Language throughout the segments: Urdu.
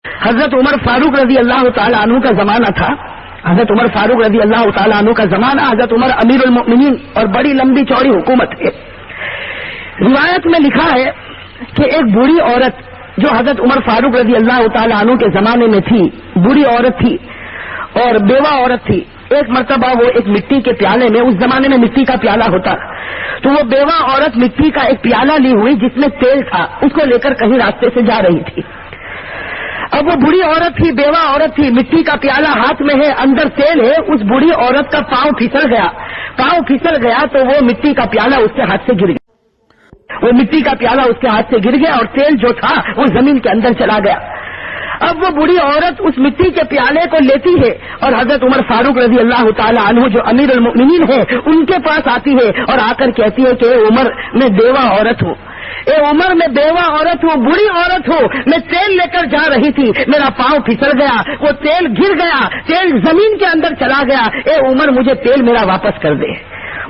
حضرت عمر فاروق رضی اللہ تعالیٰ عنہ کا زمانہ تھا. حضرت عمر فاروق رضی اللہ تعالیٰ عنہ کا زمانہ. حضرت عمر امیر المؤمنین اور بڑی لمبی چوڑی حکومت ہے. روایت میں لکھا ہے کہ ایک بوڑھی عورت جو حضرت عمر فاروق رضی اللہ تعالیٰ عنہ کے زمانے میں تھی, بوڑھی عورت تھی اور بیوہ عورت تھی. ایک مرتبہ وہ ایک مٹی کے پیالے میں, اس زمانے میں مٹی کا پیالہ ہوتا, تو وہ بیوہ عورت مٹی کا ایک پیالہ لی ہوئی جس میں تیل تھا, اس کو لے کر کہیں راستے سے جا رہی تھی. اب وہ بوڑھی عورت تھی, بیوہ عورت تھی, مٹی کا پیالہ ہاتھ میں ہے, اندر تیل ہے. اس بوڑھی عورت کا پاؤں پھسل گیا تو وہ مٹی کا پیالہ اس کے ہاتھ سے گر گیا. وہ مٹی کا پیالہ اس کے ہاتھ سے گر گیا اور تیل جو تھا وہ زمین کے اندر چلا گیا. اب وہ بوڑھی عورت اس مٹی کے پیالے کو لیتی ہے اور حضرت عمر فاروق رضی اللہ تعالیٰ عنہ جو امیر المؤمنین ہے ان کے پاس آتی ہے اور آ کر کہتی ہے کہ اے عمر, میں بیوہ عورت ہوں, اے عمر میں بیوہ عورت ہوں, بوڑھی عورت ہوں, میں تیل لے کر جا رہی تھی, میرا پاؤں پھسل گیا, وہ تیل گر گیا, تیل زمین کے اندر چلا گیا, اے عمر مجھے تیل میرا واپس کر دے.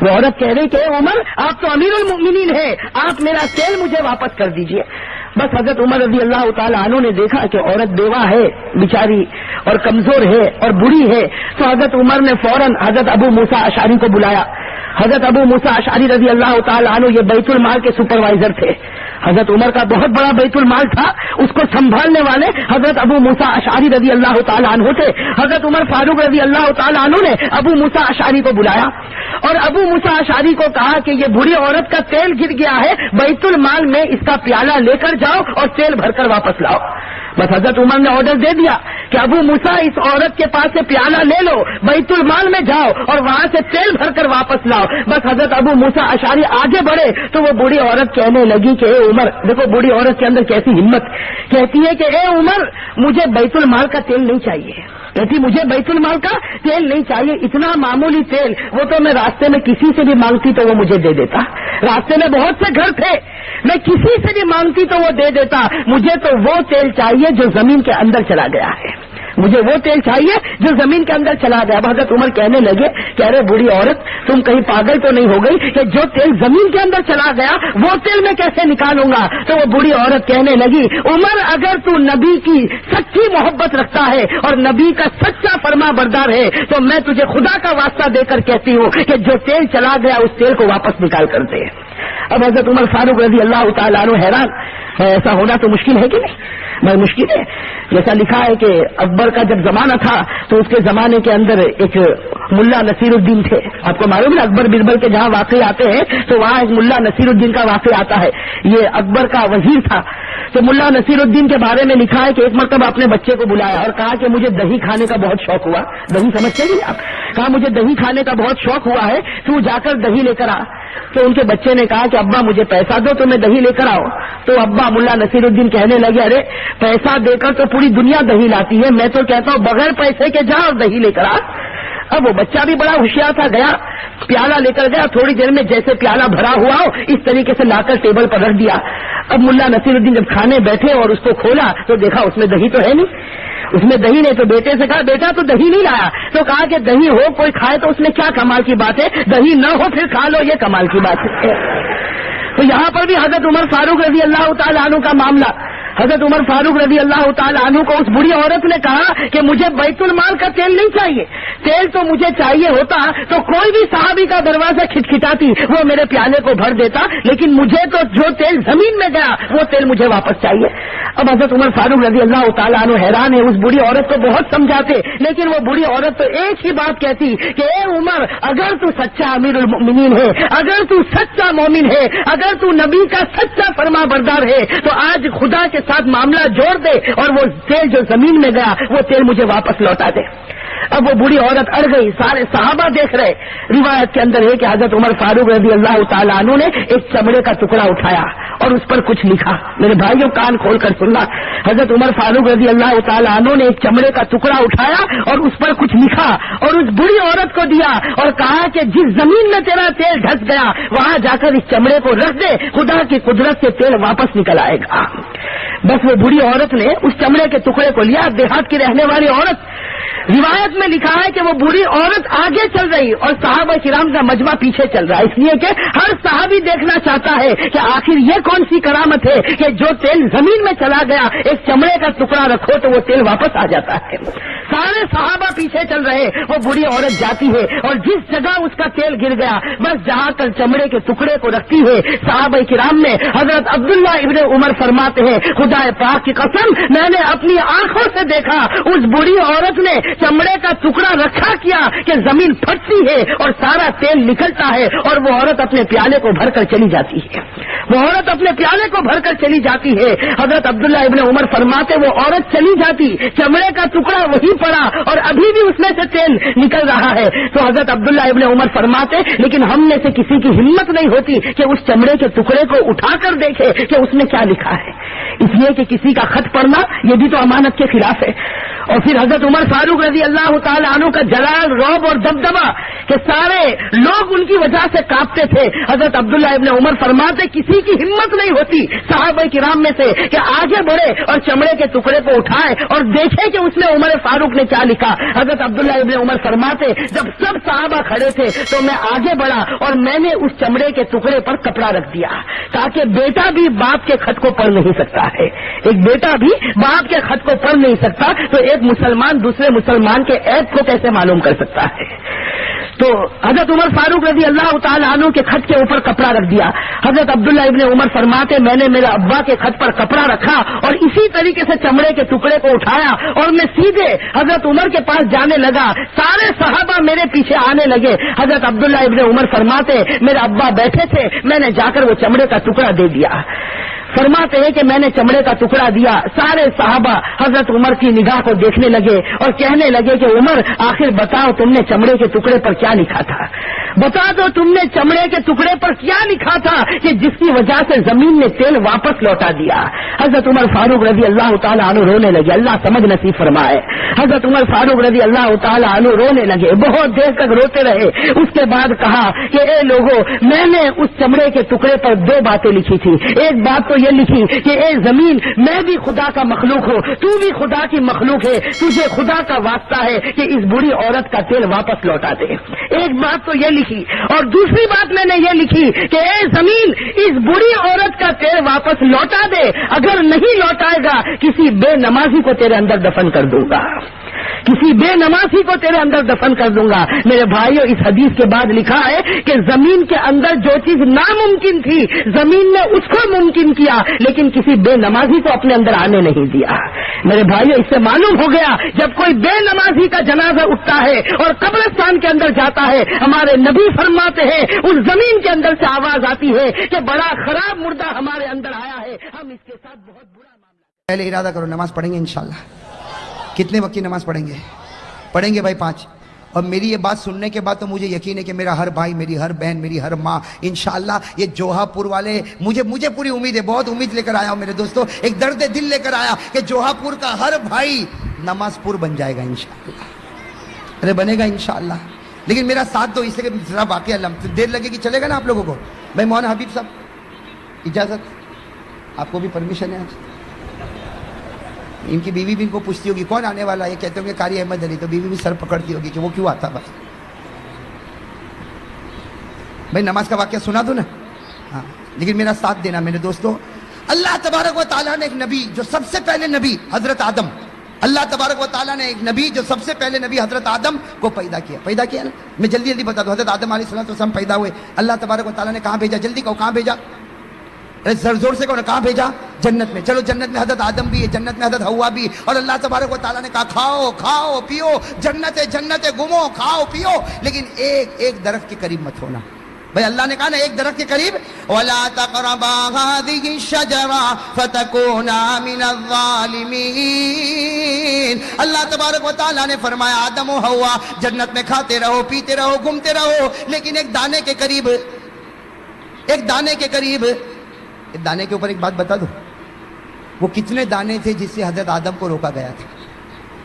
وہ عورت کہہ رہی کہ اے عمر, آپ تو امیر المؤمنین ہیں, آپ میرا تیل مجھے واپس کر دیجئے. بس حضرت عمر رضی اللہ تعالیٰ عنہ نے دیکھا کہ عورت بیوہ ہے بیچاری اور کمزور ہے اور بری ہے, تو حضرت عمر نے فوراً حضرت ابو موسیٰ اشعری کو بلایا. حضرت ابو موسیٰ اشعری رضی اللہ تعالیٰ عنہ یہ بیت المال کے سپروائزر تھے. حضرت عمر کا بہت بڑا بیت المال تھا, اس کو سنبھالنے والے حضرت ابو موسیٰ اشعری رضی اللہ تعالیٰ عنہ تھے. حضرت عمر فاروق رضی اللہ تعالیٰ عنہ نے ابو موسیٰ اشعری کو بلایا اور ابو موسیٰ اشعری کو کہا کہ یہ بوڑھی عورت کا تیل گر گیا ہے, بیت المال میں اس کا پیالہ لے کر جاؤ اور تیل بھر کر واپس لاؤ. بس حضرت عمر نے آرڈر دے دیا کہ ابو موسیٰ اس عورت کے پاس سے پیالہ لے لو, بیت المال میں جاؤ اور وہاں سے تیل بھر کر واپس لاؤ. بس حضرت ابو موسیٰ اشعری آگے بڑھے تو وہ بوڑھی عورت کہنے لگی کہ اے عمر, دیکھو بوڑھی عورت کے اندر کیسی ہمت, کہتی ہے کہ اے عمر مجھے بیت المال کا تیل نہیں چاہیے, کہتی مجھے بیت المال کا تیل نہیں چاہیے, اتنا معمولی تیل وہ تو میں راستے میں کسی سے بھی مانگتی تو وہ مجھے دے دیتا, راستے میں بہت سے گھر تھے, میں کسی سے بھی مانگتی تو وہ دے دیتا, مجھے تو وہ تیل چاہیے جو زمین کے اندر چلا گیا ہے, مجھے وہ تیل چاہیے جو زمین کے اندر چلا گیا. حضرت عمر کہنے لگے کہ ارے بوڑھی عورت, تم کہیں پاگل تو نہیں ہو گئی کہ جو تیل زمین کے اندر چلا گیا وہ تیل میں کیسے نکالوں گا. تو وہ بوڑھی عورت کہنے لگی, عمر اگر تو نبی کی سچی محبت رکھتا ہے اور نبی کا سچا فرما بردار ہے تو میں تجھے خدا کا واسطہ دے کر کہتی ہوں کہ جو تیل چلا گیا اس تیل کو واپس نکال کر دے. اب حضرت عمر فاروق رضی اللہ تعالیٰ عنہ حیران, ایسا ہونا تو مشکل ہے کہ نہیں, بڑی مشکل ہے. جیسا لکھا ہے کہ اکبر کا جب زمانہ تھا تو اس کے زمانے کے اندر ایک ملا نصیر الدین تھے. آپ کو معلوم ہے اکبر بربل کے جہاں واقع آتے ہیں تو وہاں ایک ملا نصیر الدین کا واقع آتا ہے. یہ اکبر کا وزیر تھا. تو ملا نصیر الدین کے بارے میں لکھا ہے کہ ایک مرتبہ اپنے بچے کو بلایا اور کہا کہ مجھے دہی کھانے کا بہت شوق ہوا. دہی سمجھتے نہیں آپ, کہا مجھے دہی کھانے کا بہت شوق ہوا ہے, تو جا کر دہی لے کر آ. تو ان کے بچے نے کہا کہ ابا مجھے پیسہ دو تو میں دہی لے کر آؤں. تو ابا ملا نصیر الدین کہنے لگے, ارے پیسہ دے کر تو پوری دنیا دہی لاتی ہے, میں تو کہتا ہوں بغیر پیسے کے جا اور دہی لے کر آ. اب وہ بچہ بھی بڑا ہوشیار تھا, گیا پیالہ لے کر گیا, تھوڑی دیر میں جیسے پیالہ بھرا ہوا ہو اس طریقے سے لا کر ٹیبل پر رکھ دیا. اب ملا نصیر الدین جب کھانے بیٹھے اور اس کو کھولا تو دیکھا اس میں دہی تو ہے نہیں, اس میں دہی نہیں. تو بیٹے سے کہا بیٹا تو دہی نہیں لایا. تو کہا کہ دہی ہو کوئی کھائے تو اس میں کیا کمال کی بات ہے, دہی نہ ہو پھر کھا لو, یہ کمال کی بات ہے. تو یہاں پر بھی حضرت عمر فاروق رضی اللہ تعالیٰ عنہ کا معاملہ, حضرت عمر فاروق رضی اللہ تعالیٰ عنہ کو اس بڑی عورت نے کہا کہ مجھے بیت المال کا تیل نہیں چاہیے, تیل تو مجھے چاہیے ہوتا تو کوئی بھی صحابی کا دروازہ کھٹکھٹاتی وہ میرے پیالے کو بھر دیتا, لیکن مجھے تو جو تیل زمین میں گیا وہ تیل مجھے واپس چاہیے. اب حضرت عمر فاروق رضی اللہ تعالیٰ عنہ حیران ہے, اس بڑی عورت کو بہت سمجھاتے لیکن وہ بڑی عورت تو ایک ہی بات کہتی کہ اے عمر اگر تو سچا امیر المؤمنین ہے, اگر تو سچا مومن ہے, اگر تو نبی کا سچا فرما بردار ہے تو آج خدا کے ساتھ معاملہ جوڑ دے اور وہ تیل جو زمین میں گیا وہ تیل مجھے واپس لوٹا دے. اب وہ بوڑھی عورت اڑ گئی, سارے صحابہ دیکھ رہے. روایت کے اندر ہے کہ حضرت عمر فاروق رضی اللہ تعالیٰ عنہ نے ایک چمڑے کا ٹکڑا اٹھایا اور اس پر کچھ لکھا. میرے بھائیوں کان کھول کر سننا, حضرت عمر فاروق رضی اللہ تعالیٰ عنہ نے ایک چمڑے کا ٹکڑا اٹھایا اور اس پر کچھ لکھا اور اس بوڑھی عورت کو دیا اور کہا کہ جس زمین میں تیرا تیل دھس گیا وہاں جا کر اس چمڑے کو رکھ دے, خدا کی قدرت سے تیل واپس نکل آئے گا. بس وہ بوڑھی عورت نے اس چمڑے کے ٹکڑے کو لیا. دیہات کی رہنے والی عورت روایت میں لکھا ہے کہ وہ بوڑھی عورت آگے چل رہی اور صحابہ کرام کا مجمع پیچھے چل رہا ہے، اس لیے کہ ہر صحابی دیکھنا چاہتا ہے کہ آخر یہ کون سی کرامت ہے کہ جو تیل زمین میں چلا گیا ایک چمڑے کا ٹکڑا رکھو تو وہ تیل واپس آ جاتا ہے۔ سارے صحابہ پیچھے چل رہے، وہ بوڑھی عورت جاتی ہے اور جس جگہ اس کا تیل گر گیا بس جہاں کل چمڑے کے ٹکڑے کو رکھتی ہے، صحابہ کرام میں حضرت عبداللہ ابن عمر فرماتے ہیں خدا پاک کی قسم میں نے اپنی آنکھوں سے دیکھا اس بوڑھی عورت نے چمڑے کا ٹکڑا رکھا کیا کہ زمین پھٹتی ہے اور سارا تیل نکلتا ہے اور وہ عورت اپنے پیالے کو بھر کر چلی جاتی ہے، وہ عورت اپنے پیالے کو بھر کر چلی جاتی ہے۔ حضرت عبداللہ ابن عمر فرماتے وہ عورت چلی جاتی، چمڑے کا ٹکڑا وہی پڑا اور ابھی بھی اس میں سے تیل نکل رہا ہے۔ تو حضرت عبداللہ ابن عمر فرماتے لیکن ہم میں سے کسی کی ہمت نہیں ہوتی کہ اس چمڑے کے ٹکڑے کو اٹھا کر دیکھے کہ اس میں کیا لکھا ہے، اس لیے کہ کسی کا خط پڑھنا یہ بھی تو امانت کے خلاف ہے۔ اور پھر حضرت عمر فاروق رضی اللہ تعالی عنہ کا جلال، رعب اور دبدبہ کہ سارے لوگ ان کی وجہ سے کانپتے تھے۔ حضرت عبداللہ ابن عمر فرماتے کسی کی ہمت نہیں ہوتی صحابہ کرام میں سے کہ آگے بڑھے اور چمڑے کے ٹکڑے کو اٹھائے اور دیکھے کہ اس میں عمر فاروق نے کیا لکھا۔ حضرت عبداللہ ابن عمر فرماتے جب سب صحابہ کھڑے تھے تو میں آگے بڑھا اور میں نے اس چمڑے کے ٹکڑے پر کپڑا رکھ دیا تاکہ بیٹا بھی باپ کے خط کو پڑھ نہیں سکتا ہے، ایک بیٹا بھی باپ کے خط کو پڑھ نہیں سکتا تو ایک مسلمان دوسرے مسلمان کے عیب کو کیسے معلوم کر سکتا ہے۔ تو حضرت عمر فاروق رضی اللہ تعالی عنہ کے خط کے اوپر کپڑا رکھ دیا۔ حضرت عبداللہ ابن عمر فرماتے میں نے میرے ابا کے خط پر کپڑا رکھا اور اسی طریقے سے چمڑے کے ٹکڑے کو اٹھایا اور میں سیدھے حضرت عمر کے پاس جانے لگا، سارے صحابہ میرے پیچھے آنے لگے۔ حضرت عبداللہ ابن عمر فرماتے میرے ابا بیٹھے تھے، میں نے جا کر وہ چمڑے کا ٹکڑا دے دیا۔ فرماتے ہیں کہ میں نے چمڑے کا ٹکڑا دیا، سارے صحابہ حضرت عمر کی نگاہ کو دیکھنے لگے اور کہنے لگے کہ عمر آخر بتاؤ تم نے چمڑے کے ٹکڑے پر کیا لکھا تھا، بتا دو تم نے چمڑے کے ٹکڑے پر کیا لکھا تھا کہ جس کی وجہ سے زمین نے تیل واپس لوٹا دیا۔ حضرت عمر فاروق رضی اللہ تعالیٰ عنہ رونے لگے، اللہ سمجھ نصیب فرمائے۔ حضرت عمر فاروق رضی اللہ تعالیٰ عنہ رونے لگے، بہت دیر تک روتے رہے۔ اس کے بعد کہا کہ اے لوگوں میں نے اس چمڑے کے ٹکڑے پر دو باتیں لکھی تھی، ایک بات تو یہ لکھی کہ اے زمین میں بھی خدا کا مخلوق ہوں، تو بھی خدا کی مخلوق ہے، تجھے خدا کا واسطہ ہے کہ اس بوڑھی عورت کا تیل واپس لوٹا دے، ایک بات تو یہ لکھی۔ اور دوسری بات میں نے یہ لکھی کہ اے زمین اس بوڑھی عورت کا تیل واپس لوٹا دے، اگر نہیں لوٹائے گا کسی بے نمازی کو تیرے اندر دفن کر دوں گا، کسی بے نمازی کو تیرے اندر دفن کر دوں گا۔ میرے بھائیوں اس حدیث کے بعد لکھا ہے کہ زمین کے اندر جو چیز ناممکن تھی زمین نے اس کو ممکن کیا لیکن کسی بے نمازی کو اپنے اندر آنے نہیں دیا۔ میرے بھائیوں اس سے معلوم ہو گیا جب کوئی بے نمازی کا جنازہ اٹھتا ہے اور قبرستان کے اندر جاتا ہے، ہمارے نبی فرماتے ہیں اس زمین کے اندر سے آواز آتی ہے کہ بڑا خراب مردہ ہمارے اندر آیا ہے، ہم اس کے ساتھ بہت برا معاملہ۔ پہلے ارادہ کرو نماز پڑھیں گے انشاءاللہ۔ کتنے وقت کی نماز پڑھیں گے؟ پڑھیں گے بھائی 5۔ اور میری یہ بات سننے کے بعد تو مجھے یقین ہے کہ میرا ہر بھائی، میری ہر بہن، میری ہر ماں انشاءاللہ یہ جوہا پور والے، مجھے پوری امید ہے، بہت امید لے کر آیا ہوں میرے دوستوں، ایک درد دل لے کر آیا کہ جوہا پور کا ہر بھائی نماز پور بن جائے گا انشاءاللہ، ارے بنے گا انشاءاللہ۔ لیکن میرا ساتھ دو، اس لیے ذرا واقعہ دیر لگے گی، چلے گا نا آپ لوگوں کو؟ بھائی مولانا حبیب صاحب اجازت، آپ کو بھی پرمیشن ہے آج؟ ان کی بیوی بھی ان کو پوچھتی ہوگی کون آنے والا ہے، یہ کہتے ہوں گے قاری احمد علی، تو بیوی بھی سر پکڑتی ہوگی کہ وہ کیوں آتا بھائی نماز کا واقعہ سنا دو نا، ہاں لیکن میرا ساتھ دینا میرے دوستو۔ اللہ تبارک و تعالیٰ نے ایک نبی جو سب سے پہلے نبی حضرت آدم، اللہ تبارک و تعالیٰ نے ایک نبی جو سب سے پہلے نبی حضرت آدم کو پیدا کیا نا۔ میں جلدی بتا دوں، حضرت آدم علیہ السلام پیدا ہوئے، اللہ تبارک و تعالیٰ نے کہاں بھیجا؟ جلدی کہو کہاں بھیجا؟ زور سے کہو نا کہاں بھیجا؟ جنت میں۔ چلو جنت میں حضرت آدم بھی ہے، جنت میں حضرت حوا بھی، اور اللہ تبارک و تعالیٰ نے کہا کھاؤ کھاؤ پیو، جنت ہے گھومو کھاؤ پیو، لیکن ایک درخت کے قریب مت ہونا۔ بھائی اللہ نے کہا نا ایک درخت کے قریب، وَلَا تَقْرَبَا هَٰذِهِ الشَّجَرَةَ فَتَكُونَا مِنَ الظَّالِمِينَ۔ اللہ تبارک و تعالیٰ نے فرمایا آدم و حوا جنت میں کھاتے رہو، پیتے رہو، گھومتے رہو، لیکن ایک دانے کے قریب، ایک دانے کے اوپر ایک بات بتا دو، وہ کتنے دانے تھے جس سے حضرت آدم کو روکا گیا تھا؟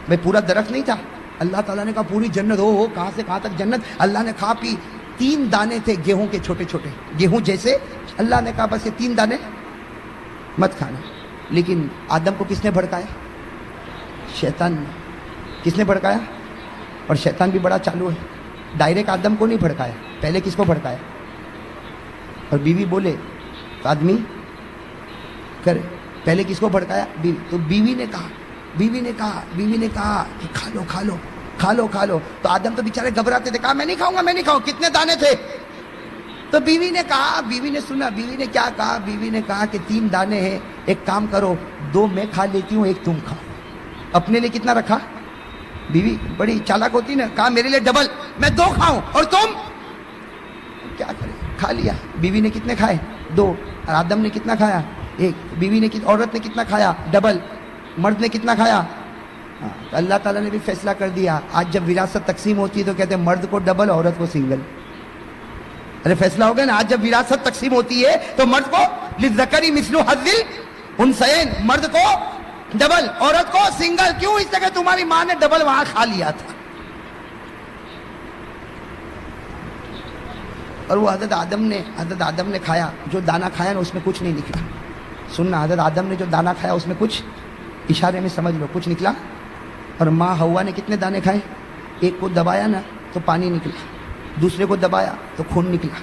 بھئی پورا درخت نہیں تھا، اللہ تعالیٰ نے کہا پوری جنت ہو کہاں سے کہاں تک جنت، اللہ نے کھا پی۔ 3 دانے تھے گیہوں کے چھوٹے چھوٹے، گیہوں جیسے، اللہ نے کہا بس یہ 3 دانے مت کھانا، لیکن آدم کو کس نے بھڑکایا؟ شیطان نے۔ کس نے بھڑکایا؟ اور شیطان بھی بڑا چالو ہے، ڈائریکٹ آدم کو نہیں بھڑکایا، پہلے کس کو بھڑکایا؟ اور بیوی بولے تو آدمی کرے، پہلے کس کو بھڑکایا؟ بیوی. تو بیوی نے کہا کہ کھا لو. تو آدم تو بیچارے گھبراتے تھے، کہا میں نہیں کھاؤں. کتنے دانے تھے؟ تو بیوی نے کہا، بیوی نے سنا، بیوی نے کیا کہا؟ بیوی نے کہا کہ 3 دانے ہیں، ایک کام کرو 2 میں کھا لیتی ہوں، 1 تم کھاؤ. اپنے لیے کتنا رکھا؟ بیوی بڑی چالاک ہوتی نا، کہا میرے لیے ڈبل، میں 2 کھاؤں اور تم کیا کرے؟ کھا لیا. بیوی نے کتنے کھائے؟ 2. اور آدم نے کتنا کھایا؟ 1. بیوی نے عورت نے کتنا کھایا؟ ڈبل. مرد نے کتنا کھایا؟ تو اللہ تعالیٰ نے بھی فیصلہ کر دیا، آج جب وراثت تقسیم ہوتی ہے تو کہتے ہیں مرد کو ڈبل، عورت کو سنگل. ارے فیصلہ ہو گیا نا، آج جب وراثت تقسیم ہوتی ہے تو مرد کو للذکر مثل حظ الانثیین، مرد کو ڈبل، عورت کو سنگل. کیوں؟ اس لیے کہ تمہاری ماں نے ڈبل وہاں کھا لیا تھا. اور وہ حضرت آدم نے کھایا، جو دانہ کھایا نا اس میں کچھ نہیں نکلا. سننا، حضرت آدم نے جو دانہ کھایا اس میں کچھ، اشارے میں سمجھ لو، کچھ نکلا. اور ماں حوا نے کتنے دانے کھائے؟ ایک کو دبایا نا تو پانی نکلا، دوسرے کو دبایا تو خون نکلا.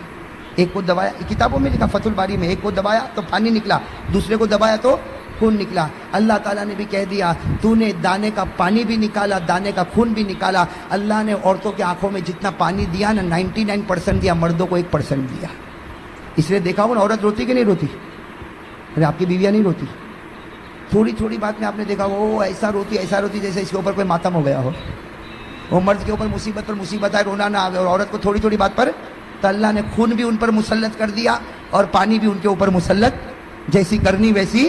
ایک کو دبایا، کتابوں میں لکھا فتح الباری میں، ایک کو دبایا تو پانی نکلا، دوسرے کو دبایا تو خون نکلا. اللہ تعالیٰ نے بھی کہہ دیا تو نے دانے کا پانی بھی نکالا، دانے کا خون بھی نکالا. اللہ نے عورتوں کی آنکھوں میں جتنا پانی دیا نا 99% دیا، مردوں کو 1% دیا. اس لیے دیکھا ہو نا، عورت روتی کہ نہیں روتی؟ ارے آپ کی بیویاں نہیں روتی؟ تھوڑی بات میں آپ نے دیکھا وہ ایسا روتی جیسے اس کے اوپر کوئی ماتم ہو گیا ہو. وہ مرد کے اوپر مصیبت پر مصیبت آئے، رونا نہ آگے، اور عورت کو تھوڑی بات پر تو اللہ نے خون بھی ان پر مسلط کر دیا اور پانی بھی ان کے اوپر مسلط، جیسی کرنی ویسی.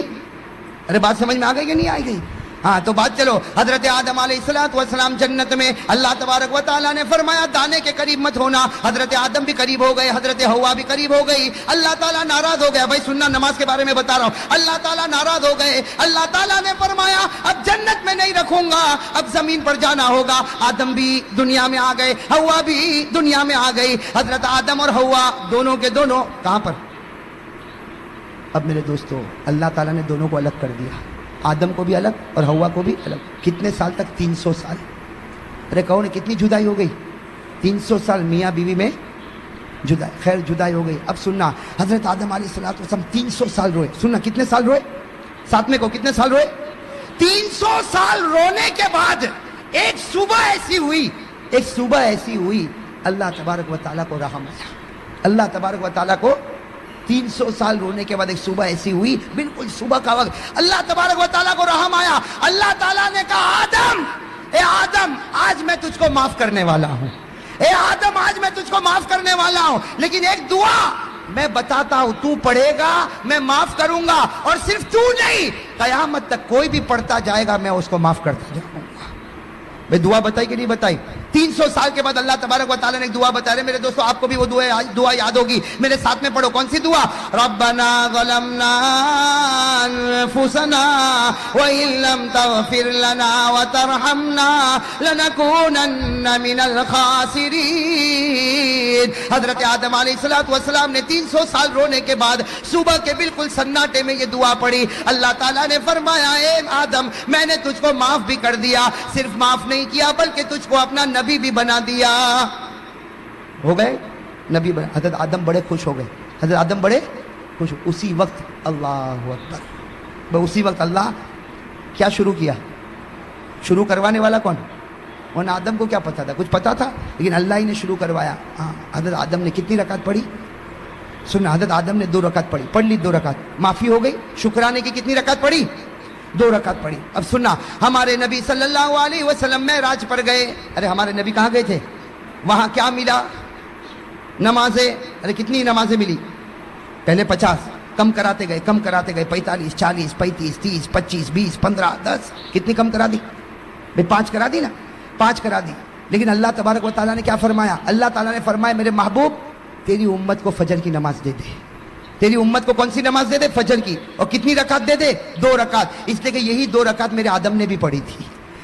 ارے بات سمجھ میں آ گئی کہ نہیں آئی گئی؟ ہاں تو بات چلو. حضرت آدم علیہ السلام جنت میں، اللہ تبارک و تعالیٰ نے فرمایا دانے کے قریب مت ہونا. حضرت آدم بھی قریب ہو گئے، حضرت حوا بھی قریب ہو گئی. اللہ تعالیٰ ناراض ہو گیا. بھائی سننا، نماز کے بارے میں بتا رہا ہوں. اللہ تعالیٰ ناراض ہو گئے. اللہ تعالیٰ نے فرمایا اب جنت میں نہیں رکھوں گا، اب زمین پر جانا ہوگا. آدم بھی دنیا میں آ گئے، حوا بھی دنیا میں آ گئی. حضرت آدم اور حوا دونوں کے دونوں کہاں پر؟ اب میرے دوستو، اللہ تعالیٰ نے دونوں کو الگ کر دیا، آدم کو بھی الگ اور حوا کو بھی الگ. کتنے سال تک؟ 300 سال. ارے کہو نا کتنی جدائی ہو گئی؟ 300 سال میاں بیوی میں جدائی. خیر جدائی ہو گئی. اب سننا، حضرت آدم علیہ السلام 300 سال روئے. سننا کتنے سال روئے؟ ساتھ میں کو کتنے سال روئے؟ 300 سال رونے کے بعد ایک صبح ایسی ہوئی اللہ تبارک و تعالیٰ کو رحم آیا. اللہ تبارک و تعالیٰ کو 300 سال رونے کے بعد ایک صبح ایسی ہوئی، بالکل صبح کا وقت، اللہ تبارک و تعالیٰ کو رحم آیا. اللہ تعالیٰ نے کہا اے آدم آج میں تجھ کو معاف کرنے والا ہوں. اے آدم آج میں تجھ کو معاف کرنے والا ہوں، لیکن ایک دعا میں بتاتا ہوں، تو پڑھے گا میں معاف کروں گا، اور صرف تو نہیں، قیامت تک کوئی بھی پڑھتا جائے گا میں اس کو معاف کرتا جاؤں گا. بھئی دعا بتائی کہ نہیں بتائی؟ 300 سال کے بعد اللہ تبارک و تعالیٰ نے ایک دعا بتا رہے. میرے دوستو آپ کو بھی وہ دعا یاد ہوگی، میرے ساتھ میں پڑھو. کون سی دعا؟ ربنا ظلمنا انفسنا وان لم تغفر لنا وترحمنا لنكونن من الخاسرین. حضرت آدم علیہ السلام نے 300 سال رونے کے بعد صبح کے بالکل سناٹے میں یہ دعا پڑھی. اللہ تعالیٰ نے فرمایا اے آدم میں نے تجھ کو معاف بھی کر دیا، صرف معاف نہیں کیا بلکہ تجھ کو اپنا نبی بھی بنا دیا. ہو گئے نبی بنا. حضرت آدم بڑے خوش ہو گئے. حضرت آدم بڑے خوش. اسی وقت اللہ اکبر، اسی وقت اللہ کیا شروع کیا؟ شروع کروانے والا کون؟ ان آدم کو کیا پتا تھا؟ کچھ پتا تھا، لیکن اللہ ہی نے شروع کروایا. ہاں حضرت آدم نے کتنی رکعت پڑھی؟ سننا، حضرت آدم نے 2 رکعت پڑھ لی 2 رکعت، معافی ہو گئی. شکرانے کی کتنی رکعت پڑھی؟ 2 رکعت پڑھی. اب سننا، ہمارے نبی صلی اللہ علیہ وسلم معراج پر گئے. ارے ہمارے نبی کہاں گئے تھے؟ وہاں کیا ملا؟ نمازیں. ارے کتنی نمازیں ملی؟ پہلے 50، کم کراتے گئے 45 40 35 30 25 20 15 10. کتنی کم کرا دی؟ بھئی 5 کرا دی نا، 5 کرا دی. لیکن اللہ تبارک و تعالیٰ نے کیا فرمایا؟ اللہ تعالیٰ نے فرمایا میرے محبوب تیری امت کو فجر کی نماز دے دے. تیری امت کو کون سی نماز دے دے؟ فجر کی. اور کتنی رکعت دے دے؟ 2 رکعت. اس لیے کہ یہی 2 رکعت میرے آدم نے بھی پڑھی تھی،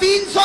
300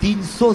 300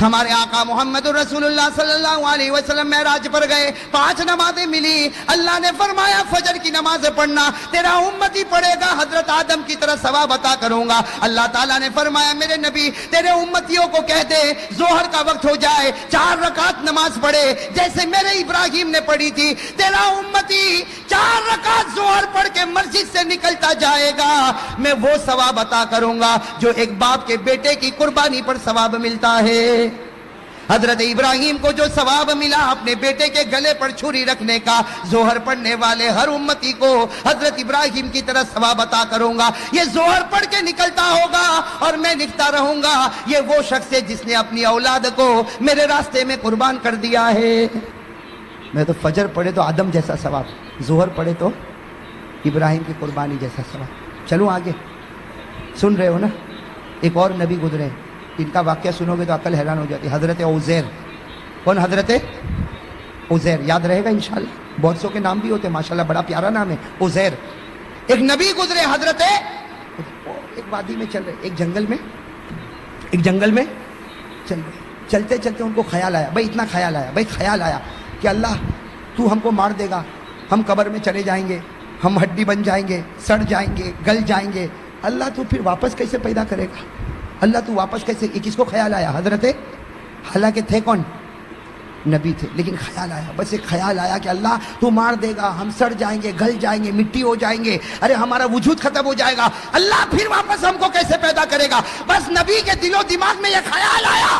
ہمارے آقا محمد رسول اللہ صلی اللہ علیہ وسلم معراج پر گئے، 5 نمازیں ملی، اللہ نے فرمایا فجر کی نماز پڑھنا، تیرا امتی پڑھے گا حضرت آدم کی طرح ثواب عطا کروں گا۔ اللہ تعالیٰ نے فرمایا میرے نبی تیرے امتیوں کو کہہ دے ظہر کا وقت ہو جائے 4 رکعت نماز پڑھے جیسے میرے ابراہیم نے پڑھی تھی، تیرا امتی 4 رکعت ظہر پڑھ کے مسجد سے نکلتا جائے گا، میں وہ ثواب عطا کروں گا جو ایک باپ کے بیٹے کی قربانی پر ثواب ملتا ہے۔ حضرت ابراہیم کو جو ثواب ملا اپنے بیٹے کے گلے پر چھری رکھنے کا، ظہر پڑھنے والے ہر امتی کو حضرت ابراہیم کی طرح ثواب عطا کروں گا۔ یہ ظہر پڑھ کے نکلتا ہوگا اور میں لکھتا رہوں گا یہ وہ شخص ہے جس نے اپنی اولاد کو میرے راستے میں قربان کر دیا ہے۔ میں تو فجر پڑھے تو آدم جیسا ثواب، ظہر پڑھے تو ابراہیم کی قربانی جیسا ثواب۔ چلوں آگے، سن رہے ہو نا؟ ایک اور نبی گزرے، ان کا واقعہ سنو گے تو عقل حیران ہو جاتی۔ حضرت عزیر۔ کون؟ حضرت عزیر، یاد رہے گا انشاءاللہ، بہت سو کے نام بھی ہوتے ہیں ماشاءاللہ، بڑا پیارا نام ہے عزیر۔ ایک نبی گزرے حضرت، ایک وادی میں چل رہے، ایک جنگل میں چل رہے، چلتے چلتے ان کو خیال آیا، بھائی اتنا خیال آیا کہ اللہ تو ہم کو مار دے گا، ہم قبر میں چلے جائیں گے، ہم ہڈی بن جائیں گے، سڑ جائیں گے، گل جائیں گے، اللہ تو پھر واپس کیسے پیدا کرے گا؟ اللہ تو واپس کیسے؟ یہ کس کو خیال آیا؟ حضرت، حالانکہ تھے کون؟ نبی تھے، لیکن خیال آیا، بس ایک خیال آیا کہ اللہ تو مار دے گا، ہم سڑ جائیں گے، گل جائیں گے، مٹی ہو جائیں گے، ارے ہمارا وجود ختم ہو جائے گا، اللہ پھر واپس ہم کو کیسے پیدا کرے گا؟ بس نبی کے دل و دماغ میں یہ خیال آیا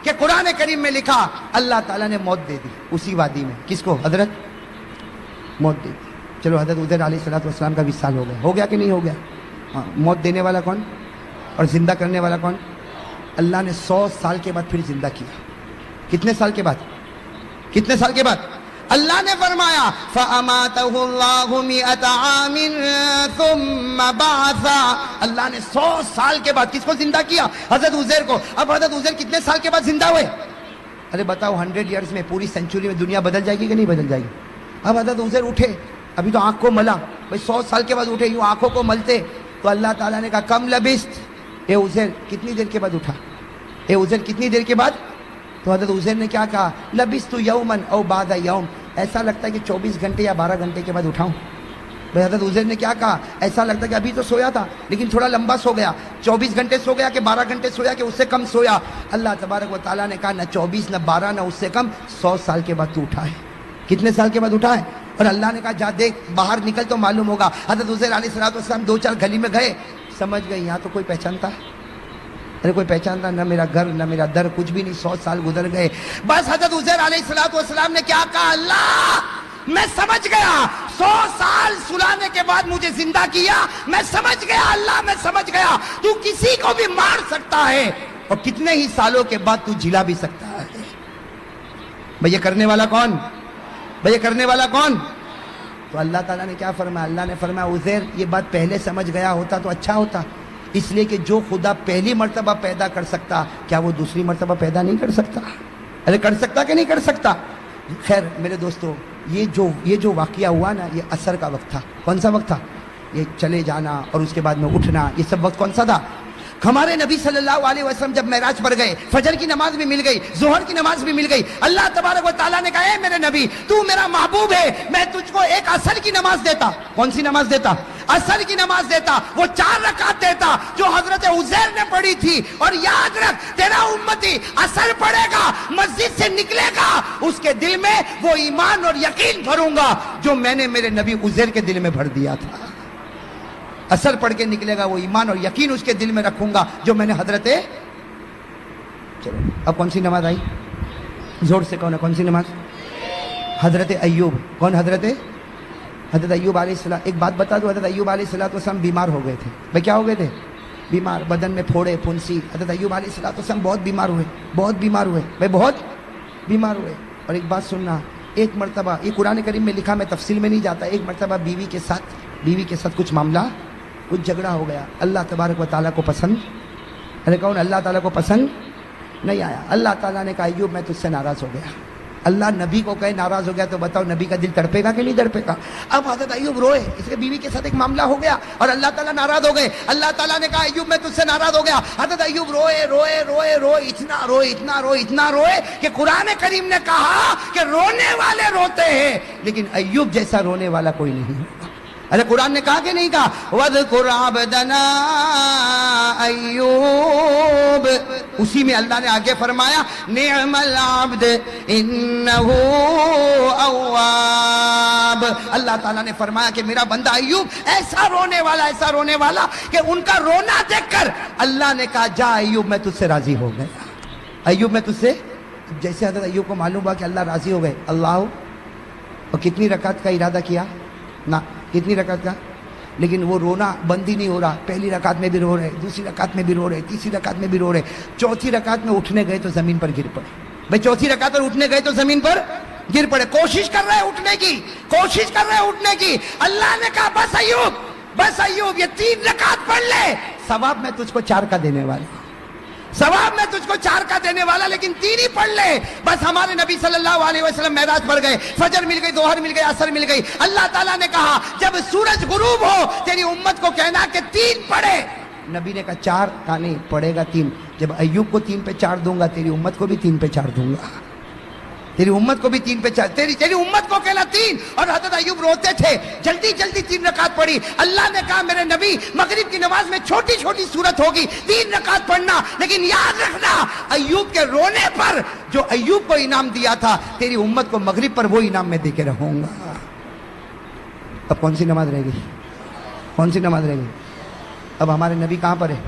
کہ قرآن کریم میں لکھا اللہ تعالیٰ نے موت دے دی اسی وادی میں۔ کس کو؟ حضرت، موت دے دی۔ چلو حضرت عزیر علیہ السلام کا وصال ہو گیا کہ نہیں ہو گیا؟ موت دینے والا کون اور زندہ کرنے والا کون؟ اللہ نے 100 سال کے بعد پھر زندہ کیا۔ کتنے سال کے بعد؟ اللہ نے فرمایا فَأَمَاتَهُ اللَّهُ مِئَةَ عَامٍ ثُمَّ بَعَثَ، اللہ نے 100 سال کے بعد کس کو زندہ کیا؟ حضرت عزیر کو۔ اب حضرت عزیر کتنے سال کے بعد زندہ ہوئے؟ ارے بتاؤ، 100 ایئرز میں، پوری سینچری میں دنیا بدل جائے گی کہ نہیں بدل جائے گی؟ اب حضرت عزیر اٹھے، ابھی تو آنکھ کو ملا، بھائی 100 سال کے بعد اٹھے، یوں آنکھوں کو ملتے تو اللہ تعالیٰ نے کہا کم لبست، اے عزیر کتنی دیر کے بعد اٹھا؟ اے عزیر کتنی دیر کے بعد؟ تو حضرت عزیر نے کیا کہا؟ لبست یومن او بعد یوم، ایسا لگتا ہے کہ 24 گھنٹے یا 12 گھنٹے کے بعد اٹھاؤں۔ بھائی حضرت عزیر نے کیا کہا؟ ایسا لگتا ہے کہ ابھی تو سویا تھا لیکن تھوڑا لمبا سو گیا، 24 گھنٹے سو گیا کہ 12 گھنٹے سویا کہ اس سے کم سویا؟ اللہ تبارک و تعالیٰ نے کہا نہ 24 نہ 12 نہ اس سے کم، 100 سال کے بعد تو اٹھا ہے۔ کتنے سال کے بعد اٹھا ہے؟ اور اللہ نے کہا جا دیکھ، باہر نکل تو معلوم ہوگا۔ حضرت عزیر علیہ السلام 2-4 گلی میں گئے، سمجھ گئے یہاں تو کوئی پہچانتا، ارے کوئی پہچانتا، نہ میرا گھر نہ میرا در، کچھ بھی نہیں۔ 100 سال گزر گئے، بس حضرت عزیر علیہ السلام نے کیا کہا؟ اللہ میں سمجھ گیا، 100 سال سلانے کے بعد مجھے زندہ کیا، میں سمجھ گیا، اللہ میں سمجھ گیا تو کسی کو بھی مار سکتا ہے اور کتنے ہی سالوں کے بعد تو جلا بھی سکتا ہے۔ بھئی یہ کرنے والا کون؟ تو اللہ تعالیٰ نے کیا فرمایا؟ اللہ نے فرمایا عزیر یہ بات پہلے سمجھ گیا ہوتا تو اچھا ہوتا، اس لیے کہ جو خدا پہلی مرتبہ پیدا کر سکتا کیا وہ دوسری مرتبہ پیدا نہیں کر سکتا؟ ارے کر سکتا کہ نہیں کر سکتا؟ خیر میرے دوستو، یہ جو واقعہ ہوا نا، یہ عصر کا وقت تھا۔ کون سا وقت تھا؟ یہ چلے جانا اور اس کے بعد میں اٹھنا، یہ سب وقت کون سا تھا؟ ہمارے نبی صلی اللہ علیہ وسلم جب معراج پر گئے، فجر کی نماز بھی مل گئی، ظہر کی نماز بھی مل گئی، اللہ تبارک و تعالیٰ نے کہا اے میرے نبی تو میرا محبوب ہے، میں تجھ کو ایک عصر کی نماز دیتا۔ کون سی نماز دیتا؟ عصر کی نماز دیتا، وہ 4 رکعت دیتا جو حضرت عزیر نے پڑھی تھی۔ اور یاد رکھ تیرا امتی عصر پڑھے گا، مسجد سے نکلے گا، اس کے دل میں وہ ایمان اور یقین بھروں گا جو میں نے میرے نبی عزیر کے دل میں بھر دیا تھا۔ اثر پڑھ کے نکلے گا، وہ ایمان اور یقین اس کے دل میں رکھوں گا جو میں نے حضرت۔ چلو اب کون سی نماز آئی؟ زور سے کون ہے؟ کون سی نماز؟ حضرت ایوب۔ کون؟ حضرت ایوب علیہ السلام۔ ایک بات بتا دو، حضرت ایوب علیہ السلام بیمار ہو گئے تھے۔ بھائی کیا ہو گئے تھے؟ بیمار، بدن میں پھوڑے پھنسی۔ حضرت ایوب علیہ السلام بہت بیمار ہوئے بھائی، بہت بیمار ہوئے۔ اور ایک بات سننا، ایک مرتبہ یہ قرآن کریم میں لکھا، میں تفصیل میں نہیں جاتا، ایک مرتبہ بیوی کے ساتھ کچھ معاملہ، کچھ جھگڑا ہو گیا، اللہ تبارک و تعالیٰ کو پسند، ارے کون؟ اللہ تعالیٰ کو پسند نہیں آیا۔ اللہ تعالیٰ نے کہا ایوب میں تجھ سے ناراض ہو گیا، اللہ نبی کو کہے ناراض ہو گیا تو بتاؤ نبی کا دل تڑپے گا کہ نہیں تڑپے گا؟ اب حضرت ایوب روئے، اس کے بیوی کے ساتھ ایک معاملہ ہو گیا اور اللہ تعالیٰ ناراض ہو گئے. اللہ تعالیٰ نے کہا ایوب میں تجھ سے ناراض ہو گیا. حضرت ایوب روئے روئے روئے روئے اتنا روئے کہ قرآن کریم نے کہا کہ رونے والے روتے ہیں لیکن ایوب جیسا رونے والا کوئی نہیں. ارے قرآن نے کہا کہ نہیں کہا وَاذْكُرْ عَبْدَنَا ایوب؟ اسی میں اللہ نے آگے فرمایا نعم العبد انہ اواب. اللہ تعالیٰ نے فرمایا کہ میرا بندہ ایوب ایسا رونے والا کہ ان کا رونا دیکھ کر اللہ نے کہا جا ایوب میں تجھ سے راضی ہو گیا. ایوب میں تجھ سے، جیسے حضرت ایوب کو معلوم ہوا کہ اللہ راضی ہو گئے، اللہ اور کتنی رکعت کا ارادہ کیا نا، کتنی رکعت کا، لیکن وہ رونا بند ہی نہیں ہو رہا. پہلی رکعت میں بھی رو رہے، دوسری رکعت میں بھی رو رہے، تیسری رکعت میں بھی رو رہے، چوتھی رکعت میں اٹھنے گئے تو زمین پر گر پڑے. بھائی چوتھی رکعت پر اٹھنے گئے تو زمین پر گر پڑے. کوشش کر رہے اٹھنے کی. اللہ نے کہا بس ایوب یہ 3 رکعت پڑھ لے، ثواب میں تجھ کو 4 کا دینے والا، لیکن 3 ہی پڑھ لے. بس ہمارے نبی صلی اللہ علیہ وسلم معراج پڑھ گئے، فجر مل گئی، ظہر مل گئی، عصر مل گئی. اللہ تعالیٰ نے کہا جب سورج غروب ہو تیری امت کو کہنا کہ 3 پڑھے. نبی نے کہا 4 کا نہیں پڑھے گا 3. جب ایوب کو 3 پہ 4 دوں گا تیری امت کو بھی 3 پہ 4 دوں گا. تیری امت کو بھی 3 پہ 4، تیری امت کو کہنا 3. اور حضرت ایوب روتے تھے، جلدی 3 رکعت پڑھی. اللہ نے کہا میرے نبی مغرب کی نماز میں چھوٹی صورت ہوگی، 3 رکعت پڑھنا، لیکن یاد رکھنا ایوب کے رونے پر جو ایوب کو انعام دیا تھا تیری امت کو مغرب پر وہ انعام میں دے کے رہوں گا. اب کون سی نماز رہ گئی؟ اب ہمارے نبی کہاں پر ہے؟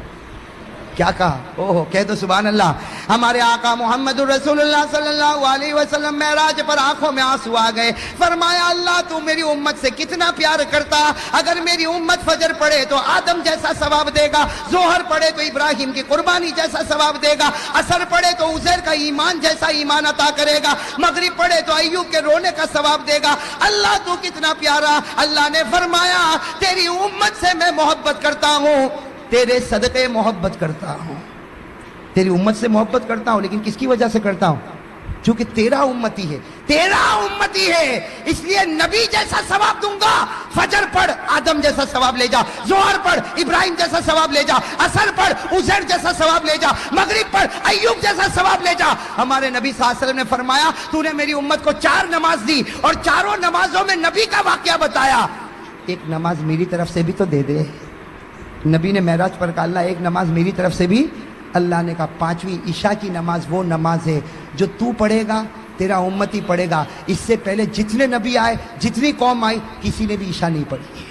کیا کہا؟ اوہ کہہ دو سبحان اللہ. ہمارے آقا محمد رسول اللہ صلی اللہ علیہ وسلم معراج پر آنکھوں میں آنسو آ گئے. فرمایا اللہ تو میری امت سے کتنا پیار کرتا، اگر میری امت فجر پڑھے تو آدم جیسا ثواب دے گا، ظہر پڑھے تو ابراہیم کی قربانی جیسا ثواب دے گا، عصر پڑھے تو عزیر کا ایمان جیسا ایمان عطا کرے گا، مغرب پڑھے تو ایوب کے رونے کا ثواب دے گا. اللہ تو کتنا پیارا. اللہ نے فرمایا تیری امت سے میں محبت کرتا ہوں، تیرے صدقے محبت کرتا ہوں. تیری امت سے محبت کرتا ہوں، لیکن کس کی وجہ سے کرتا ہوں؟ چونکہ تیرا امتی ہے، اس لیے نبی جیسا ثواب دوں گا. فجر پڑھ آدم جیسا ثواب لے جا، ظہر پڑھ ابراہیم جیسا ثواب لے جا، عصر پڑھ عزیر جیسا ثواب لے جا، مغرب پڑھ ایوب جیسا ثواب لے جا. ہمارے نبی صلی اللہ علیہ وسلم نے فرمایا تو نے میری امت کو 4 نماز دی اور 4 نمازوں میں نبی کا واقعہ بتایا. ایک نماز میری طرف سے بھی تو دے دے. نبی نے معراج پر کہا اللہ ایک نماز میری طرف سے بھی. اللہ نے کہا 5ویں عشاء کی نماز وہ نماز ہے جو تو پڑھے گا تیرا امتی پڑھے گا. اس سے پہلے جتنے نبی آئے، جتنی قوم آئی، کسی نے بھی عشاء نہیں پڑھی.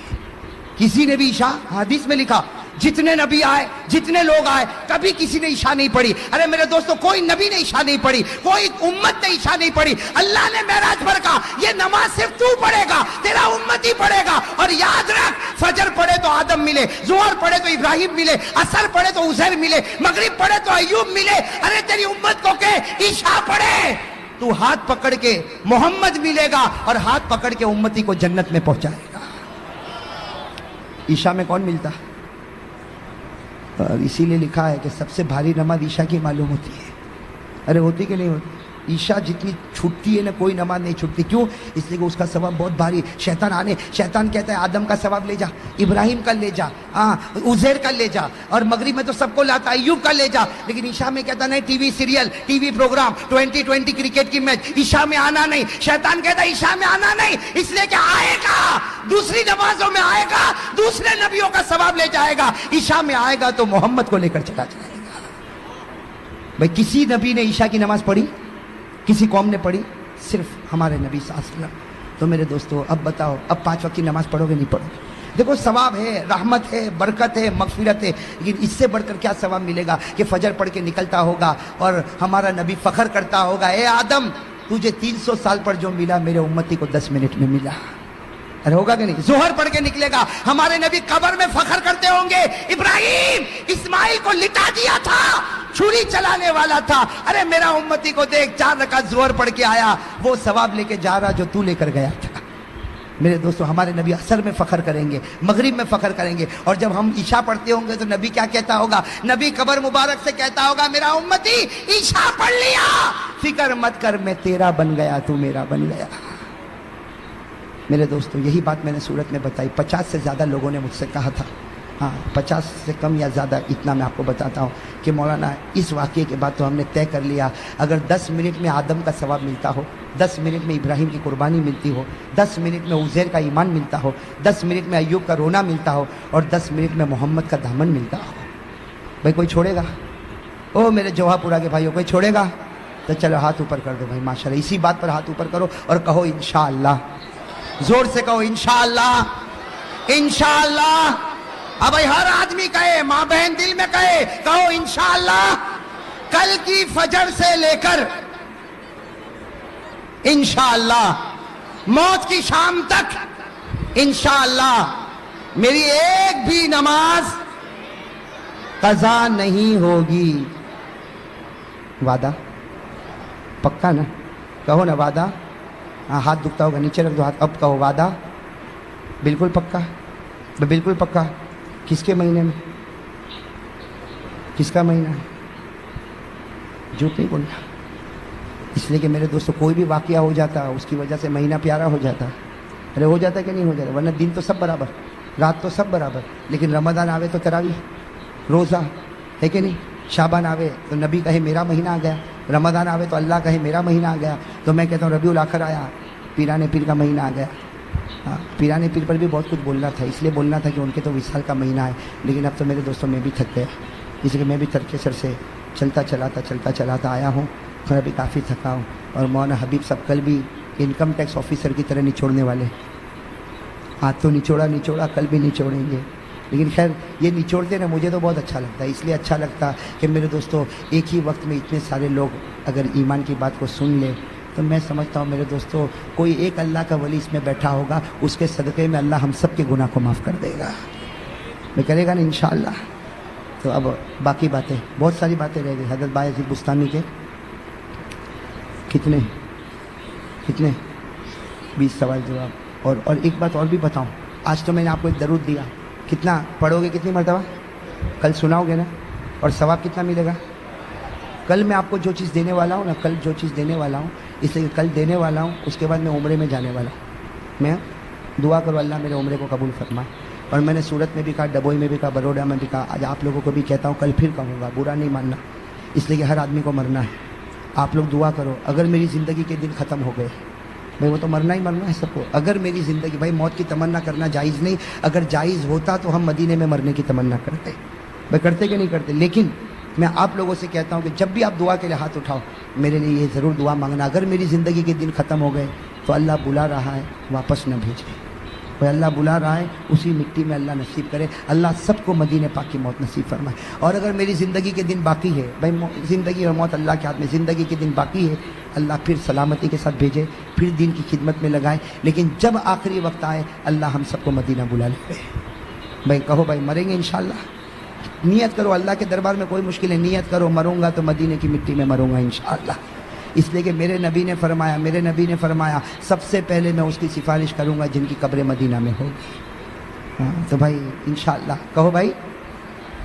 حدیث میں لکھا جتنے نبی آئے، جتنے لوگ آئے، کبھی کسی نے عشاء نہیں پڑھی. ارے میرے دوستو کوئی نبی نے عشاء نہیں پڑھی، کوئی امت نے عشاء نہیں پڑھی. اللہ نے معراج پر کہا یہ نماز صرف تو پڑھے گا، تیرا امت ہی پڑھے گا. اور یاد رکھ فجر پڑھے تو آدم ملے، ظہر پڑھے تو ابراہیم ملے، عصر پڑھے تو عزیر ملے، مغرب پڑھے تو ایوب ملے. ارے تیری امت کو کہ عشاء پڑھے تو ہاتھ پکڑ کے محمد ملے گا اور ہاتھ پکڑ کے امتی کو جنت میں پہنچائے گا. عشاء میں کون ملتا؟ اور اسی لیے لکھا ہے کہ سب سے بھاری نماز عشاء کی معلوم ہوتی ہے. ارے ہوتی کہ نہیں ہوتی؟ عشاء جتنی چھٹتی ہے نا کوئی نماز نہیں چھٹتی. کیوں؟ اس لیے کہ اس کا ثواب بہت بھاری. شیطان کہتا ہے آدم کا ثواب لے جا، ابراہیم کا لے جا، عزیر کا لے جا، اور مغرب میں تو سب کو لاتا ایوب کا لے جا. لیکن عشاء میں کہتا نہیں، T V serial, T V programme, 2020 cricket کی میچ، عشاء میں آنا نہیں. شیطان کہتا ہے عشاء میں آنا نہیں، اس لیے کہ آئے گا دوسری نمازوں میں آئے گا، دوسرے نبیوں کا ثواب لے جائے گا. عشاء میں آئے گا تو محمد کو لے کر چلا جائے گا. بھائی کسی نبی نے عشاء کی نماز پڑھی؟ کسی قوم نے پڑھی؟ صرف ہمارے نبی صلی اللہ علیہ وسلم. تو میرے دوستو اب بتاؤ اب 5 وقت کی نماز پڑھو گے نہیں پڑھو گے؟ دیکھو ثواب ہے، رحمت ہے، برکت ہے، مغفرت ہے، لیکن اس سے بڑھ کر کیا ثواب ملے گا کہ فجر پڑھ کے نکلتا ہوگا اور ہمارا نبی فخر کرتا ہوگا اے آدم تجھے 300 سال پر جو ملا میرے امتی کو 10 منٹ میں ملا. ارے ہوگا کہ نہیں؟ ظہر پڑھ کے نکلے گا، ہمارے نبی قبر میں فخر کرتے ہوں گے ابراہیم اسماعیل کو لٹا دیا تھا، چھری چلانے والا تھا. ارے میرا امتی کو دیکھ 4 رکعت ظہر پڑھ کے آیا، وہ ثواب لے کے جا رہا جو تو لے کر گیا تھا. میرے دوستو ہمارے نبی عصر میں فخر کریں گے, مغرب میں فخر کریں گے, اور جب ہم عشاء پڑھتے ہوں گے تو نبی کیا کہتا ہوگا؟ نبی قبر مبارک سے کہتا ہوگا میرا امتی عشاء پڑھ لیا, فکر مت کر میں تیرا بن گیا تو میرا بن گیا. میرے دوستو یہی بات میں نے صورت میں بتائی. 50 سے زیادہ لوگوں نے مجھ سے کہا تھا, ہاں 50 سے کم یا زیادہ, اتنا میں آپ کو بتاتا ہوں کہ مولانا اس واقعے کے بعد تو ہم نے طے کر لیا اگر 10 منٹ میں آدم کا ثواب ملتا ہو, 10 منٹ میں ابراہیم کی قربانی ملتی ہو, 10 منٹ میں عزیر کا ایمان ملتا ہو, 10 منٹ میں ایوب کا رونا ملتا ہو, اور 10 منٹ میں محمد کا دامن ملتا ہو, بھائی کوئی چھوڑے گا؟ او میرے جوہا پورا کے بھائیوں, کوئی چھوڑے گا؟ تو چلو ہاتھ اوپر کر دو بھائی, ماشاءاللہ. اسی بات پر ہاتھ اوپر کرو اور کہو انشاءاللہ. زور سے کہو انشاءاللہ, انشاءاللہ. اب بھائی ہر آدمی کہے, ماں بہن دل میں کہے, کہو انشاءاللہ. کل کی فجر سے لے کر انشاءاللہ موت کی شام تک انشاءاللہ میری ایک بھی نماز قضا نہیں ہوگی. وعدہ پکا نا؟ کہو نا وعدہ. ہاں ہاتھ دکھتا ہوگا, نیچے رکھ دو ہاتھ. اب کہو وعدہ بالکل پکا, بالکل پکا. کس کے مہینے میں؟ کس کا مہینہ ہے؟ جھوٹ نہیں بولنا. اس لیے کہ میرے دوستو کوئی بھی واقعہ ہو جاتا اس کی وجہ سے مہینہ پیارا ہو جاتا. ارے ہو جاتا کہ نہیں ہو جاتا؟ ورنہ دن تو سب برابر, رات تو سب برابر, لیکن رمضان آوے تو تراویح, روزہ ہے کہ نہیں؟ شعبان آوے تو نبی کہے میرا مہینہ آ گیا, رمضان آوے تو اللہ کہے میرا مہینہ آ گیا. تو میں کہتا ہوں ربیع الاخر آیا, پیران پیر کا مہینہ آ گیا. ہاں پیران پیر پر بھی بہت کچھ بولنا تھا, اس لیے بولنا تھا کہ ان کے تو وصال کا مہینہ ہے, لیکن اب تو میرے دوستوں میں بھی تھک گیا, اس لیے میں بھی ترک سر سے چلتا چلاتا آیا ہوں, اور ابھی کافی تھکا ہوں. اور مولانا حبیب صاحب کل بھی انکم ٹیکس آفیسر کی طرح نچوڑنے والے. آج تو نچوڑا, کل بھی نچوڑیں گے. لیکن خیر یہ نچوڑتے نا مجھے تو بہت اچھا لگتا ہے. اس لیے اچھا لگتا کہ میرے دوستوں ایک ہی وقت میں اتنے سارے لوگ اگر ایمان کی بات کو سن لے تو میں سمجھتا ہوں میرے دوستوں کوئی ایک اللہ کا ولی اس میں بیٹھا ہوگا, اس کے صدقے میں اللہ ہم سب کے گناہ کو معاف کر دے گا. میں کرے گا نا انشاءاللہ. تو اب باقی باتیں, بہت ساری باتیں رہ گئی. حضرت بایزید بستانی کے کتنے 20 سوال جواب. اور ایک بات اور بھی بتاؤں, آج تو میں نے آپ کو ایک درود دیا, کتنا پڑھو گے, کتنی مرتبہ کل سناؤ گے نا, اور ثواب کتنا ملے گا؟ کل میں آپ کو جو چیز دینے والا ہوں نا, کل جو چیز دینے والا ہوں, اس لیے کل دینے والا ہوں, اس کے بعد میں عمرے میں جانے والا ہوں. میں دعا کرو اللہ میرے عمرے کو قبول فرمائے. اور میں نے سورت میں بھی کہا, ڈبوئی میں بھی کہا, بروڈا میں بھی کہا, آج آپ لوگوں کو بھی کہتا ہوں, کل پھر کہوں گا, برا نہیں ماننا, اس لیے کہ ہر آدمی کو مرنا ہے. آپ لوگ دعا کرو اگر میری زندگی کے دن ختم ہو گئے, بھائی وہ تو مرنا ہی مرنا ہے سب کو. اگر میری زندگی, بھائی موت کی تمنا کرنا جائز نہیں, اگر جائز ہوتا تو ہم مدینے میں مرنے کی تمنا کرتے, بھائی کرتے کہ نہیں کرتے. لیکن میں آپ لوگوں سے کہتا ہوں کہ جب بھی آپ دعا کے لیے ہاتھ اٹھاؤ, میرے لیے یہ ضرور دعا مانگنا, اگر میری زندگی کے دن ختم ہو گئے تو اللہ بلا رہا ہے واپس نہ بھیجے, بھائی اللہ بلا رہا ہے اسی مٹی میں اللہ نصیب کرے. اللہ سب کو مدینے پاک کی موت نصیب فرمائے. اور اگر میری زندگی کے دن باقی ہے, بھائی زندگی اور موت اللہ کے ہاتھ میں, زندگی کے دن باقی ہے, اللہ پھر سلامتی کے ساتھ بھیجے, پھر دین کی خدمت میں لگائے. لیکن جب آخری وقت آئے اللہ ہم سب کو مدینہ بلا لے. بھائی کہو بھائی مریں گے انشاءاللہ. نیت کرو, اللہ کے دربار میں کوئی مشکل ہے, نیت کرو مروں گا تو مدینے کی مٹی میں مروں گا انشاءاللہ. اس لیے کہ میرے نبی نے فرمایا سب سے پہلے میں اس کی سفارش کروں گا جن کی قبر مدینہ میں ہوگی. ہاں تو بھائی انشاءاللہ کہو بھائی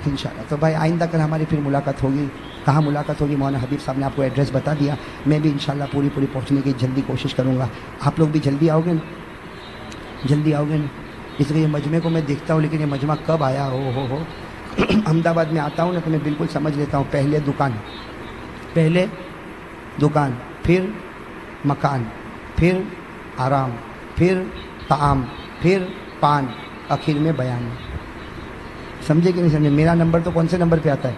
انشاءاللہ. تو بھائی آئندہ کل ہماری پھر ملاقات ہوگی. کہاں ملاقات ہوگی؟ مولانا حبیب صاحب نے آپ کو ایڈریس بتا دیا, میں بھی انشاءاللہ پوری پہنچنے کی جلدی کوشش کروں گا. آپ لوگ بھی جلدی آؤ گے نا, اس لیے یہ مجمع کو میں دیکھتا ہوں, لیکن یہ مجمع کب آیا ہو. احمد آباد میں آتا ہوں نا تو میں بالکل سمجھ لیتا ہوں, پہلے دکان, پھر مکان, پھر آرام, پھر طعام, پھر پان, آخر میں بیان. سمجھے کہ نہیں سمجھے؟ میرا نمبر تو کون سے نمبر پہ آتا ہے؟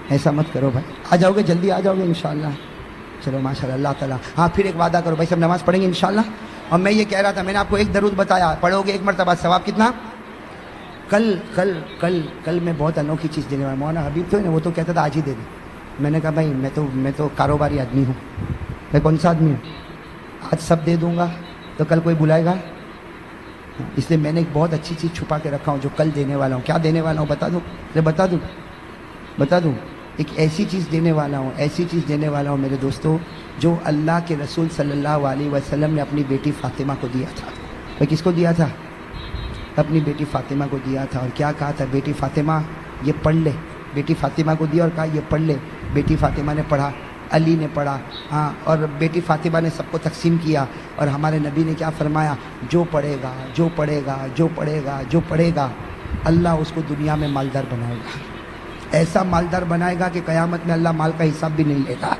ایسا مت کرو بھائی, آ جاؤ گے, جلدی آ جاؤ گے انشاءاللہ. چلو ماشاءاللہ, اللہ تعالیٰ. ہاں پھر ایک وعدہ کرو بھائی, سب نماز پڑھیں گے انشاءاللہ. اور میں یہ کہہ رہا تھا, میں نے آپ کو ایک درود بتایا, پڑھو گے ایک مرتبہ, ثواب کتنا؟ کل میں بہت انوکھی چیز دینے والا. مولانا حبیب تو ہے نا, وہ تو کہتا تھا آج ہی دے دیں. میں نے کہا بھائی میں تو کاروباری آدمی ہوں. میں کون سا آدمی ہوں؟ آج سب دے دوں گا تو کل کوئی بلائے گا. اس لیے میں نے ایک بہت اچھی چیز چھپا کے رکھا ہوں جو کل دینے والا ہوں. کیا دینے والا ہوں بتا دوں. ایک ایسی چیز دینے والا ہوں میرے دوستوں, جو اللہ کے رسول صلی اللہ علیہ وسلم نے اپنی بیٹی فاطمہ کو دیا تھا. بھائی کس کو دیا تھا؟ اپنی بیٹی فاطمہ کو دیا تھا، اور کیا کہا تھا؟ بیٹی فاطمہ یہ پڑھ لے. بیٹی فاطمہ کو دیا اور کہا یہ پڑھ لے. بیٹی فاطمہ نے پڑھا، علی نے پڑھا، ہاں، اور بیٹی فاطمہ نے سب کو تقسیم کیا. اور ہمارے نبی نے کیا فرمایا؟ جو پڑھے گا جو پڑھے گا جو پڑھے گا جو پڑھے گا اللہ اس کو دنیا میں مالدار بنائے گا. ایسا مالدار بنائے گا کہ قیامت میں اللہ مال کا حساب بھی نہیں لے گا.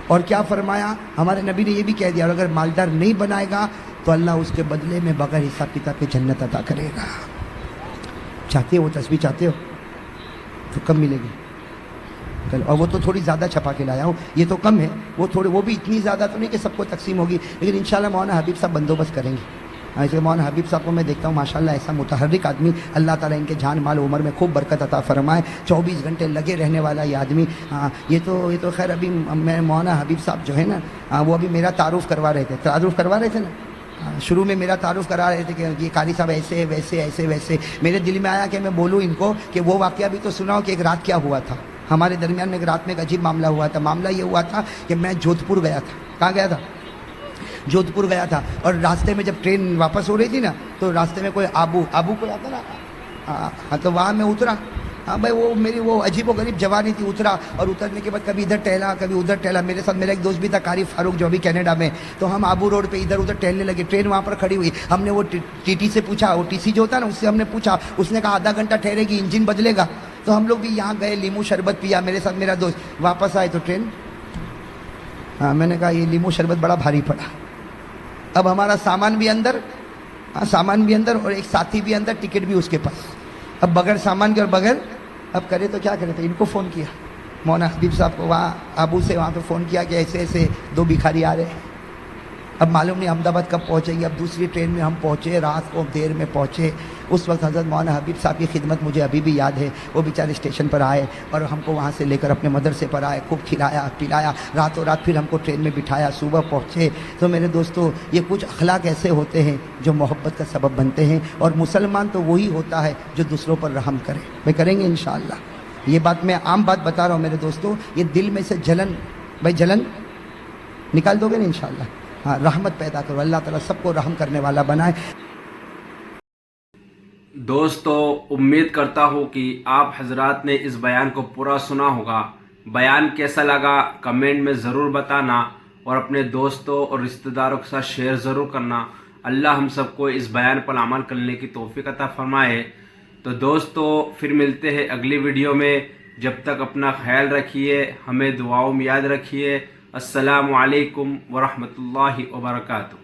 اور کیا فرمایا ہمارے نبی نے؟ یہ بھی کہہ دیا اور اگر مالدار نہیں بنائے گا تو اللہ اس کے بدلے میں بغیر حساب کتاب کے جنت عطا کرے گا. چاہتے ہو وہ تسبیح؟ چاہتے ہو تو کم ملے گی. اور وہ تو تھوڑی زیادہ چھپا کے لایا ہوں، یہ تو کم ہے. وہ تھوڑی، وہ بھی اتنی زیادہ تو نہیں کہ سب کو تقسیم ہوگی، لیکن انشاءاللہ مولانا حبیب صاحب بندوبست کریں گے. ایسے مولانا حبیب صاحب کو میں دیکھتا ہوں ماشاءاللہ ایسا متحرک آدمی، اللہ تعالیٰ ان کے جان مال عمر میں خوب برکت عطا فرمائے. 24 گھنٹے لگے رہنے والا یہ آدمی. یہ تو خیر ابھی میں مولانا حبیب صاحب جو ہے نا وہ ابھی میرا تعارف کروا رہے تھے نا. شروع میں میرا تعارف کرا رہے تھے کہ یہ قاری صاحب ایسے ویسے ایسے ویسے. میرے دل میں آیا کہ میں بولوں ان کو کہ وہ واقعہ بھی تو سناؤ کہ ایک رات کیا ہوا تھا ہمارے درمیان میں. ایک رات میں ایک عجیب معاملہ ہوا تھا. معاملہ یہ ہوا تھا کہ میں جودھپور گیا تھا. کہاں گیا تھا؟ جودھپور گیا تھا. اور راستے میں جب ٹرین واپس ہو رہی تھی نا تو راستے میں کوئی آبو کوئی آتا نا، ہاں، تو وہاں میں اترا. ہاں بھائی، وہ میری وہ عجیب و غریب جوانی تھی. اترا اور اترنے کے بعد کبھی ادھر ٹہلا کبھی ادھر ٹہلا. میرے ساتھ میرا ایک دوست بھی تھا قاری فاروق جو ابھی کینیڈا میں. تو ہم آبو روڈ پہ ادھر ادھر ٹہلنے لگے. ٹرین وہاں پر کھڑی ہوئی. ہم نے وہ ٹی ٹی سے پوچھا، وہ ٹی سی جو ہوتا ہے نا اس سے ہم نے پوچھا. اس نے کہا آدھا گھنٹہ ٹھہرے گی، انجن بدلے گا. تو ہم لوگ بھی یہاں گئے، لیمو شربت پیا میرے ساتھ میرا دوست. واپس آئے تو ٹرین، ہاں، میں نے کہا یہ لیمو شربت بڑا بھاری پڑا. اب ہمارا سامان بھی اندر، اور ایک ساتھی بھی اندر، ٹکٹ بھی اس کے پاس. اب بغیر سامان کے اور بغیر، اب کرے تو کیا کرے؟ تو ان کو فون کیا، مولانا حبیب صاحب کو، وہاں ابو سے وہاں پہ فون کیا کہ ایسے ایسے 2 بھکاری آ رہے ہیں. اب معلوم نہیں احمد آباد کب پہنچیں گے. اب دوسری ٹرین میں ہم پہنچے، رات کو دیر میں پہنچے. اس وقت حضرت مولانا حبیب صاحب کی خدمت مجھے ابھی بھی یاد ہے. وہ بیچارے اسٹیشن پر آئے اور ہم کو وہاں سے لے کر اپنے مدرسے پر آئے. خوب کھلایا پلایا، راتوں رات پھر ہم کو ٹرین میں بٹھایا. صبح پہنچے. تو میرے دوستو، یہ کچھ اخلاق ایسے ہوتے ہیں جو محبت کا سبب بنتے ہیں. اور مسلمان تو وہی ہوتا ہے جو دوسروں پر رحم کرے. میں کریں گے انشاءاللہ. یہ بات میں عام بات بتا رہا ہوں میرے دوستو. یہ دل میں سے جلن، بھائی جلن نکال دو گے نا انشاءاللہ. ہاں، رحمت پیدا کرو. اللہ تعالیٰ سب کو رحم کرنے والا بنائے. دوستو، امید کرتا ہوں کہ آپ حضرات نے اس بیان کو پورا سنا ہوگا. بیان کیسا لگا کمنٹ میں ضرور بتانا، اور اپنے دوستوں اور رشتہ داروں کے ساتھ شیئر ضرور کرنا. اللہ ہم سب کو اس بیان پر عمل کرنے کی توفیق عطا فرمائے. تو دوستو، پھر ملتے ہیں اگلی ویڈیو میں. جب تک اپنا خیال رکھیے، ہمیں دعاؤں میں یاد رکھیے. السلام علیکم ورحمۃ اللہ وبرکاتہ.